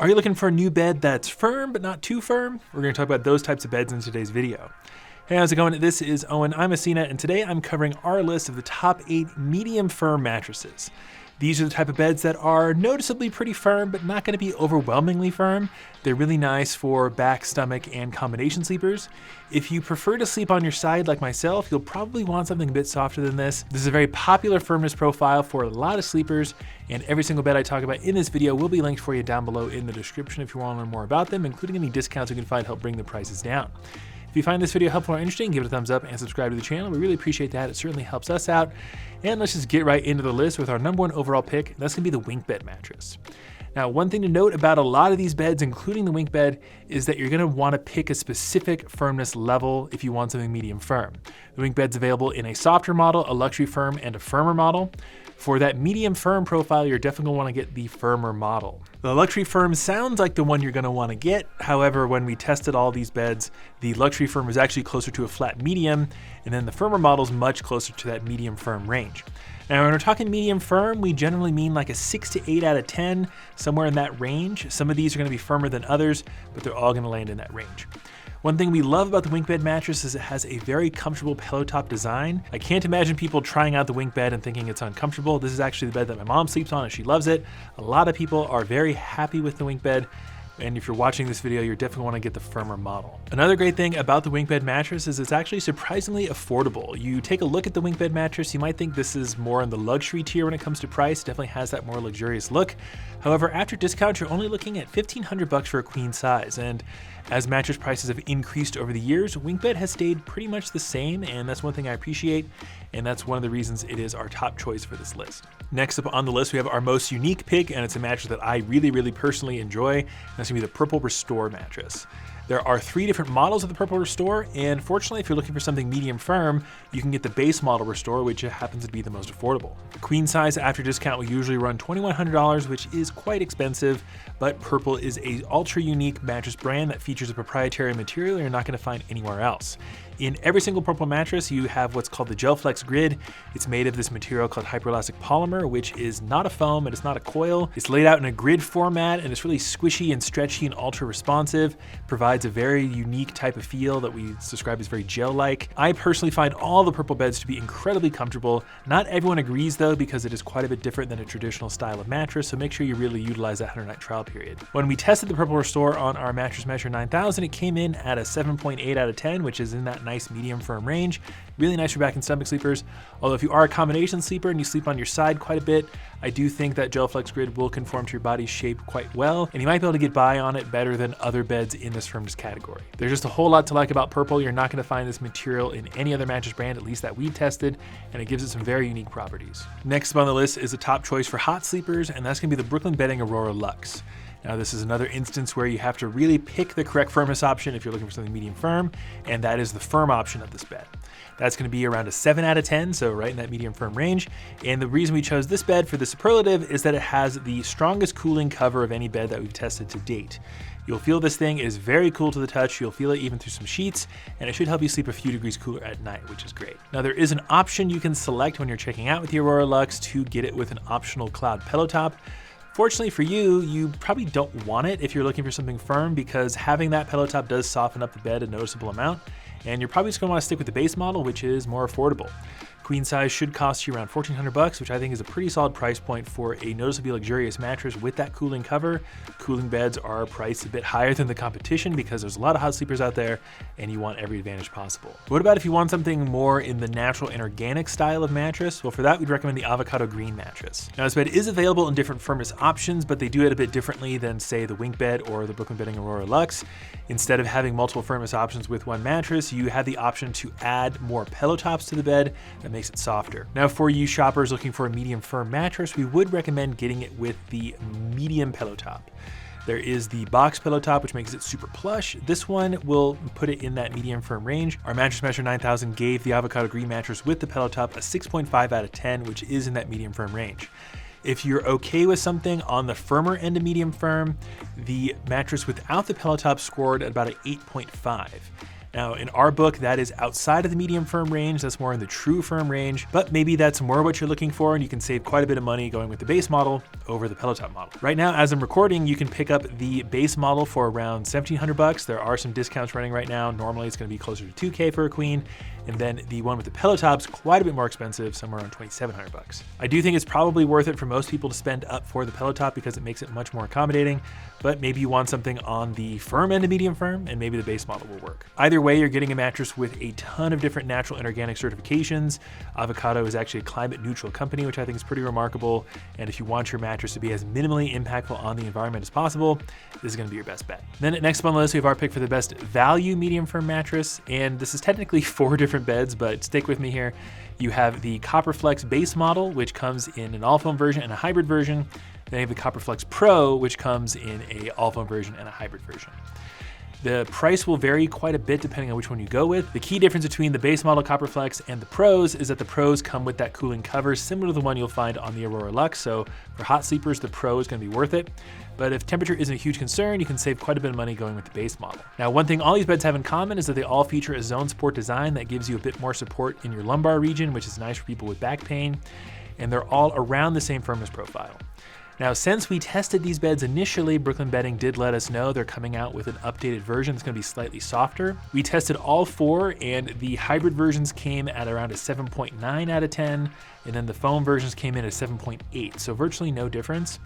Are you looking for a new bed that's firm but not too firm? We're going to talk about those types of beds in today's video. Hey, how's it going? This is Owen. I'm Asina, and today I'm covering our list of the top 8 medium firm mattresses. These are the type of beds that are noticeably pretty firm, but not going to be overwhelmingly firm. They're really nice for back, stomach, and combination sleepers. If you prefer to sleep on your side like myself, you'll probably want something a bit softer than this. This is a very popular firmness profile for a lot of sleepers, and every single bed I talk about in this video will be linked for you down below in the description if you want to learn more about them, including any discounts you can find to help bring the prices down. If you find this video helpful or interesting, give it a thumbs up and subscribe to the channel. We really appreciate that. It certainly helps us out. And let's just get right into the list with our number 1 overall pick. That's gonna be the WinkBed mattress. Now, one thing to note about a lot of these beds, including the WinkBed, is that you're gonna wanna pick a specific firmness level if you want something medium firm. The WinkBed's available in a softer model, a luxury firm, and a firmer model. For that medium firm profile, you're definitely gonna wanna get the firmer model. The luxury firm sounds like the one you're gonna wanna get. However, when we tested all these beds, the luxury firm was actually closer to a flat medium, and then the firmer model is much closer to that medium firm range. Now, when we're talking medium firm, we generally mean like a 6 to 8 out of 10, somewhere in that range. Some of these are gonna be firmer than others, but they're all gonna land in that range. One thing we love about the WinkBed mattress is it has a very comfortable pillow top design. I can't imagine people trying out the WinkBed and thinking it's uncomfortable. This is actually the bed that my mom sleeps on and she loves it. A lot of people are very happy with the WinkBed. And if you're watching this video, you're definitely want to get the firmer model. Another great thing about the WinkBed mattress is it's actually surprisingly affordable. You take a look at the WinkBed mattress, you might think this is more in the luxury tier when it comes to price. Definitely has that more luxurious look. However, after discount, you're only looking at $1,500 for a queen size. And as mattress prices have increased over the years, WinkBed has stayed pretty much the same, and that's one thing I appreciate, and that's one of the reasons it is our top choice for this list. Next up on the list, we have our most unique pick, and it's a mattress that I really personally enjoy, and that's gonna be the Purple Restore mattress. There are 3 different models of the Purple Restore, and fortunately, if you're looking for something medium firm, you can get the base model Restore, which happens to be the most affordable. The queen size after discount will usually run $2,100, which is quite expensive, but Purple is a ultra unique mattress brand that features a proprietary material you're not gonna find anywhere else. In every single Purple mattress, you have what's called the GelFlex grid. It's made of this material called hyperelastic polymer, which is not a foam and it's not a coil. It's laid out in a grid format and it's really squishy and stretchy and ultra responsive. Provides a very unique type of feel that we describe as very gel-like. I personally find all the Purple beds to be incredibly comfortable. Not everyone agrees though, because it is quite a bit different than a traditional style of mattress, so make sure you really utilize that 100-night trial period. When we tested the Purple Restore on our Mattress Measure 9000, it came in at a 7.8 out of 10, which is in that nice medium firm range. Really nice for back and stomach sleepers. Although if you are a combination sleeper and you sleep on your side quite a bit, I do think that GelFlex grid will conform to your body's shape quite well, and you might be able to get by on it better than other beds in this firmness category. There's just a whole lot to like about Purple. You're not gonna find this material in any other mattress brand, at least that we've tested, and it gives it some very unique properties. Next up on the list is a top choice for hot sleepers, and that's gonna be the Brooklyn Bedding Aurora Luxe. Now, this is another instance where you have to really pick the correct firmness option if you're looking for something medium firm, and that is the firm option of this bed. That's gonna be around a 7 out of 10, so right in that medium firm range. And the reason we chose this bed for the superlative is that it has the strongest cooling cover of any bed that we've tested to date. You'll feel this thing is very cool to the touch. You'll feel it even through some sheets, and it should help you sleep a few degrees cooler at night, which is great. Now, there is an option you can select when you're checking out with the Aurora Luxe to get it with an optional cloud pillow top. Fortunately for you, you probably don't want it if you're looking for something firm, because having that pillow top does soften up the bed a noticeable amount, and you're probably just gonna wanna stick with the base model, which is more affordable. Queen size should cost you around $1,400, which I think is a pretty solid price point for a noticeably luxurious mattress with that cooling cover. Cooling beds are priced a bit higher than the competition because there's a lot of hot sleepers out there and you want every advantage possible. What about if you want something more in the natural and organic style of mattress? Well, for that, we'd recommend the Avocado Green mattress. Now, this bed is available in different firmness options, but they do it a bit differently than, say, the WinkBed or the Brooklyn Bedding Aurora Luxe. Instead of having multiple firmness options with one mattress, you have the option to add more pillow tops to the bed that makes it softer. Now, for you shoppers looking for a medium firm mattress, we would recommend getting it with the medium pillow top. There is the box pillow top, which makes it super plush. This one will put it in that medium firm range. Our Mattress Measure 9000 gave the Avocado Green mattress with the pillow top a 6.5 out of 10, which is in that medium firm range. If you're okay with something on the firmer end of medium firm, the mattress without the pillow top scored at about an 8.5. Now, in our book, that is outside of the medium firm range. That's more in the true firm range, but maybe that's more what you're looking for, and you can save quite a bit of money going with the base model over the pillow top model. Right now, as I'm recording, you can pick up the base model for around $1,700. There are some discounts running right now. Normally, it's going to be closer to $2K for a queen, and then the one with the pillow top's quite a bit more expensive, somewhere around $2,700. I do think it's probably worth it for most people to spend up for the pillow top because it makes it much more accommodating, but maybe you want something on the firm end of medium firm, and maybe the base model will work. Either way, you're getting a mattress with a ton of different natural and organic certifications. Avocado is actually a climate neutral company, which I think is pretty remarkable. And if you want your mattress to be as minimally impactful on the environment as possible, this is going to be your best bet. Then next up on the list, we have our pick for the best value medium firm mattress. And this is technically 4 different beds, but stick with me here. You have the Copperflex base model, which comes in an all foam version and a hybrid version. Then you have the Copperflex Pro, which comes in a all foam version and a hybrid version. The price will vary quite a bit depending on which one you go with. The key difference between the base model Copperflex and the Pros is that the Pros come with that cooling cover similar to the one you'll find on the Aurora Luxe. So for hot sleepers, the Pro is going to be worth it. But if temperature isn't a huge concern, you can save quite a bit of money going with the base model. Now, one thing all these beds have in common is that they all feature a zone support design that gives you a bit more support in your lumbar region, which is nice for people with back pain. And they're all around the same firmness profile. Now, since we tested these beds initially, Brooklyn Bedding did let us know they're coming out with an updated version that's going to be slightly softer. We tested all 4, and the hybrid versions came at around a 7.9 out of 10, and then the foam versions came in at 7.8, so virtually no difference.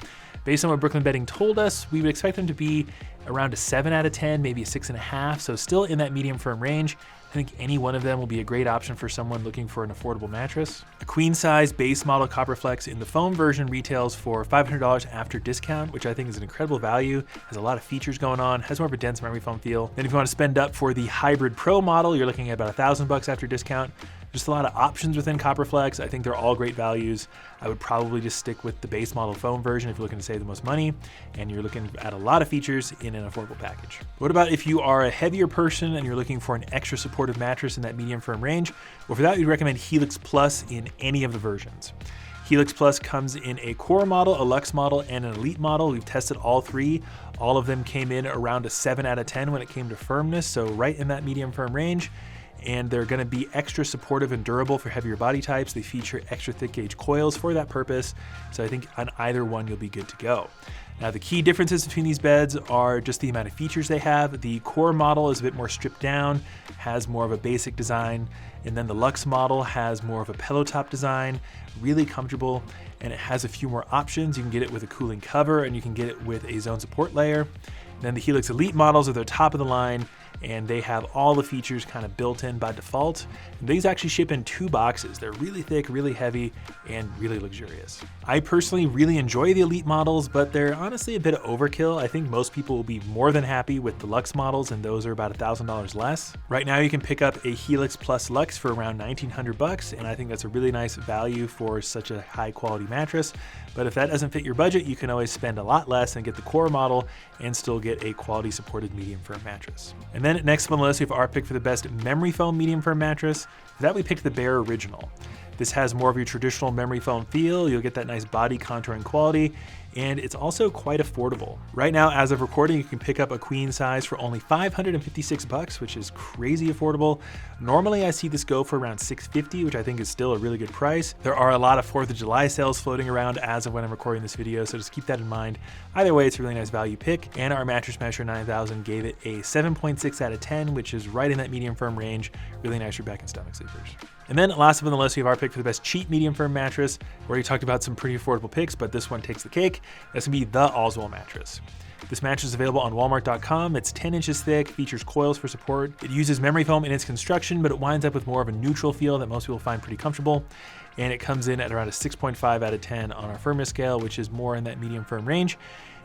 Based on what Brooklyn Bedding told us, we would expect them to be around a 7 out of 10, maybe a 6.5, so still in that medium firm range. I think any one of them will be a great option for someone looking for an affordable mattress. The queen size base model Copperflex in the foam version retails for $500 after discount, which I think is an incredible value. Has a lot of features going on, has more of a dense memory foam feel. Then if you want to spend up for the hybrid Pro model, you're looking at about $1,000 after discount. Just a lot of options within Copperflex. I think they're all great values. I would probably just stick with the base model foam version if you're looking to save the most money and you're looking at a lot of features in an affordable package. What about if you are a heavier person and you're looking for an extra supportive mattress in that medium firm range? Well, for that, we'd recommend Helix Plus in any of the versions. Helix Plus comes in a core model, a luxe model, and an elite model. We've tested all 3. All of them came in around a 7 out of 10 when it came to firmness, so right in that medium firm range. And they're going to be extra supportive and durable for heavier body types. They feature extra thick gauge coils for that purpose. So I think on either one, you'll be good to go. Now, the key differences between these beds are just the amount of features they have. The core model is a bit more stripped down, has more of a basic design. And then the luxe model has more of a pillow top design, really comfortable. And it has a few more options. You can get it with a cooling cover and you can get it with a zone support layer. And then the Helix Elite models are the top of the line, and they have all the features kind of built in by default. And these actually ship in 2 boxes. They're really thick, really heavy, and really luxurious. I personally really enjoy the Elite models, but they're honestly a bit of overkill. I think most people will be more than happy with the Luxe models, and those are about $1,000 less. Right now, you can pick up a Helix Plus Luxe for around $1,900, and I think that's a really nice value for such a high quality mattress. But if that doesn't fit your budget, you can always spend a lot less and get the core model and still get a quality supported medium firm mattress. And then next up on the list, we have our pick for the best memory foam medium firm mattress. For that, we picked the Bear Original. This has more of your traditional memory foam feel. You'll get that nice body contouring quality, and it's also quite affordable. Right now, as of recording, you can pick up a queen size for only $556, which is crazy affordable. Normally, I see this go for around $650, which I think is still a really good price. There are a lot of 4th of July sales floating around as of when I'm recording this video, so just keep that in mind. Either way, it's a really nice value pick, and our Mattress Masher 9000 gave it a 7.6 out of 10, which is right in that medium firm range. Really nice for back and stomach sleepers. And then last up on the list, we have our pick for the best cheap medium firm mattress. We already talked about some pretty affordable picks, but this one takes the cake. That's gonna be the Allswell mattress. This mattress is available on Walmart.com. It's 10 inches thick, features coils for support. It uses memory foam in its construction, but it winds up with more of a neutral feel that most people find pretty comfortable. And it comes in at around a 6.5 out of 10 on our firmness scale, which is more in that medium firm range.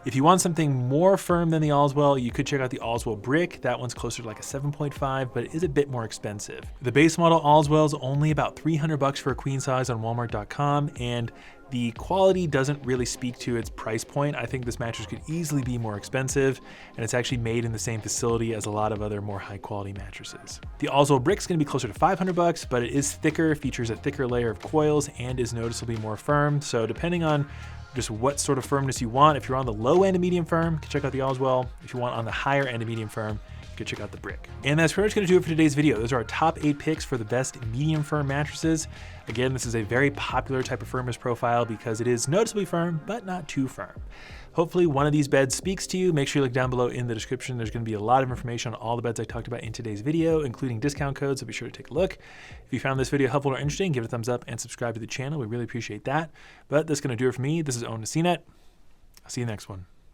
If you want something more firm than the Allswell, you could check out the Allswell Brick. That one's closer to like a 7.5, but it is a bit more expensive. The base model Allswell is only about $300 for a queen size on Walmart.com, and the quality doesn't really speak to its price point. I think this mattress could easily be more expensive, and it's actually made in the same facility as a lot of other more high quality mattresses. The Allswell Brick's gonna be closer to $500, but it is thicker, features a thicker layer of coils, and is noticeably more firm. So depending on just what sort of firmness you want, if you're on the low end of medium firm, check out the Allswell. If you want on the higher end of medium firm, go check out the brick. And that's pretty much gonna do it for today's video. Those are our top 8 picks for the best medium firm mattresses. Again, this is a very popular type of firmness profile because it is noticeably firm, but not too firm. Hopefully one of these beds speaks to you. Make sure you look down below in the description. There's gonna be a lot of information on all the beds I talked about in today's video, including discount codes, so be sure to take a look. If you found this video helpful or interesting, give it a thumbs up and subscribe to the channel. We really appreciate that. But that's gonna do it for me. This is Owen CNET. I'll see you next one.